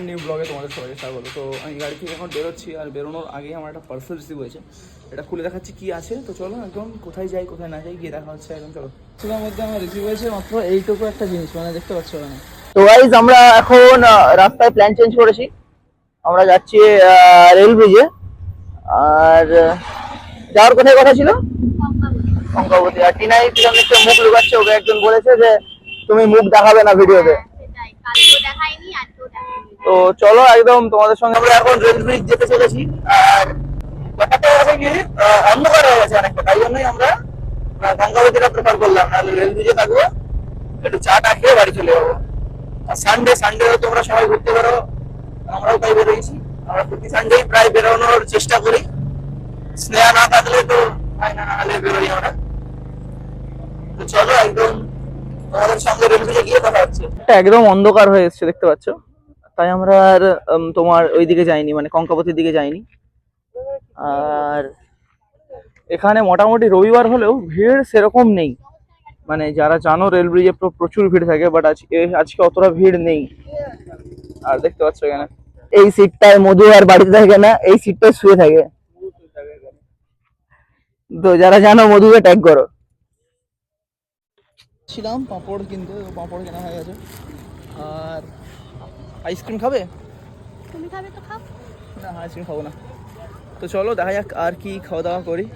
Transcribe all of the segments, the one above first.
New ব্লগে তোমাদের সবাইকে স্বাগত। তো আমি গাড়ি থেকে এখন বেরোচ্ছি, আর বেরোনোর আগেই আমার একটা পার্সেল রিসিভ হয়েছে। এটা খুলে দেখাচ্ছি কি আছে। তো চলো একদম কোথায় যাই কোথায় না যাই গিয়ে দেখা হচ্ছে একদম। চলো, সেটার মধ্যে আমার রিসিভ হয়েছে মাত্র এইটুকু একটা জিনিস, মানে দেখতে পাচ্ছ না। তো গাইজ আমরা এখন রাস্তায় প্ল্যান চেঞ্জ করেছি, আমরা যাচ্ছি রেল ব্রিজে। আর যাওয়ার কোথায় কথা ছিল শঙ্কাবতী। আর টিনাই পিছন দিকে মুখ লুকাচ্ছে, ওকে একজন বলেছে যে তুমি মুখ দেখাবে না ভিডিওতে। তো চলো একদম তোমাদের সঙ্গে আমরা এখন রেল ব্রিজ যেতে চলেছি। আর ব্যাপারটা হচ্ছে কি অন্ধকার হয়ে গেছে অনেকটা, তাই জন্যই আমরা গঙ্গাবতীটা প্রেফার করলাম, নাহলে রেল ব্রিজে থাকবো, একটু চাটা খেয়ে বাড়ি চলে যাবো। আর সানডে তোমরা সবাই ঘুরতে বেরো, আমরাও তাই বেরোইছি। আমরা প্রতি সানডে প্রায় বেরোনোর চেষ্টা করি, স্নেহা না থাকলে তো হয় না, নাহলে বেরোই আমরা। তো চলো একদম তোমাদের সঙ্গে রেল ব্রিজে গিয়ে কথা হচ্ছে। একদম অন্ধকার হয়ে এসছে দেখতে পাচ্ছ, তাই আমরা আর তোমার ওই দিকে যাইনি, মানে কঙ্কাবতীর দিকে যাইনি। আর এখানে মোটামুটি রবিবার হলেও ভিড় সেরকম নেই, মানে যারা জানো রেল ব্রিজে প্রচুর ভিড় থাকে, বাট আজকে অতটা ভিড় নেই। আর দেখতে পাচ্ছ এখানে এই সিটটায় মধু আর বাড়িতে থাকে না, এই সিটটায় শুয়ে থাকে। তো যারা জানো মধুকে ট্যাগ করো। ছিলাম পাঁপড় কিনতে, পাঁপড় কেনা হয়ে গেছে। আর আইসক্রিম খাবে? তুমি খাবে তো খাও। না, আইসক্রিম খাবো না। তো চলো দেখা যাক আর কি খাওয়া দাওয়া করি।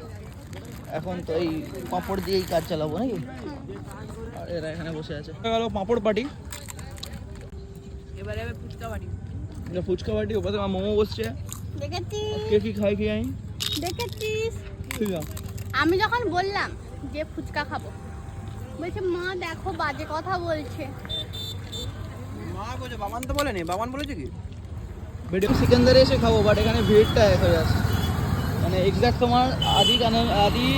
এখন তো এই পাঁপড় দিয়েই কাজ চালাবো নাকি। আর এরা এখানে বসে আছে, গেল পাঁপড় পাটি, এবারে ফুচকা বাড়ি। ফুচকা বাটি, ওপাশে আমার মোমো বসছে। দেখেছিস? কে কি খাই কি আমি দেখেছিস? ঠিক আছে। আমি যখন বললাম যে ফুচকা খাবো, বলছে মা দেখো বাজে কথা বলছে। মা বলে, বাবান তো বলেনি, বাবান বলেছে কি ভিডিও সিকান্দারে এসে খাবো, বাট এখানে ভিড়টা এক হয়ে আছে। মানে এক্সাক্ট তোমার আদি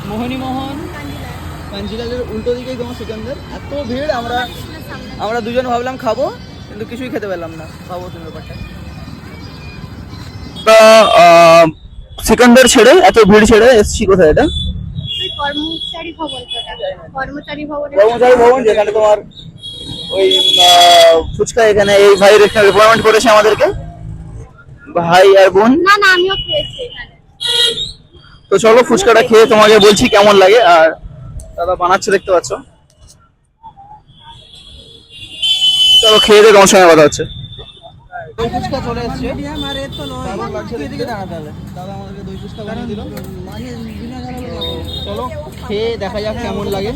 মোহনীমোহন কাঞ্জিলালের উল্টো দিকেই তোমার সিকান্দার। এত ভিড়, আমরা দুজন ভাবলাম খাবো, কিন্তু কিছুই খেতে পেলাম না। খাবো তুমি ব্যাপারটা। সিকান্দার ছেড়ে এত ভিড় ছেড়ে এসছি কোথায়, এটা কর্মচারী ভবন। কর্মচারী ভবন, কর্মচারী ভবন, যেখানে তোমার ওই ফুচকা, এখানে এই ভাই রিকোয়ারমেন্ট করেছে আমাদেরকে, ভাই আর বোন। না না আমিও খেয়েছি এখানে। তো চলো ফুচকাটা খেয়ে তোমাকে বলছি কেমন লাগে। আর দাদা বানাচ্ছে দেখতে পাচ্ছ, চলো খেয়ে দিয়ে তোমার সঙ্গে কথা হচ্ছে। দই ফুচকা চলে এসছে, দারুণ লাগছে দেখতে। দাদা আমাদেরকে দই ফুচকা বানিয়ে দিল। চলো খেয়ে দেখা যাক কেমন লাগে।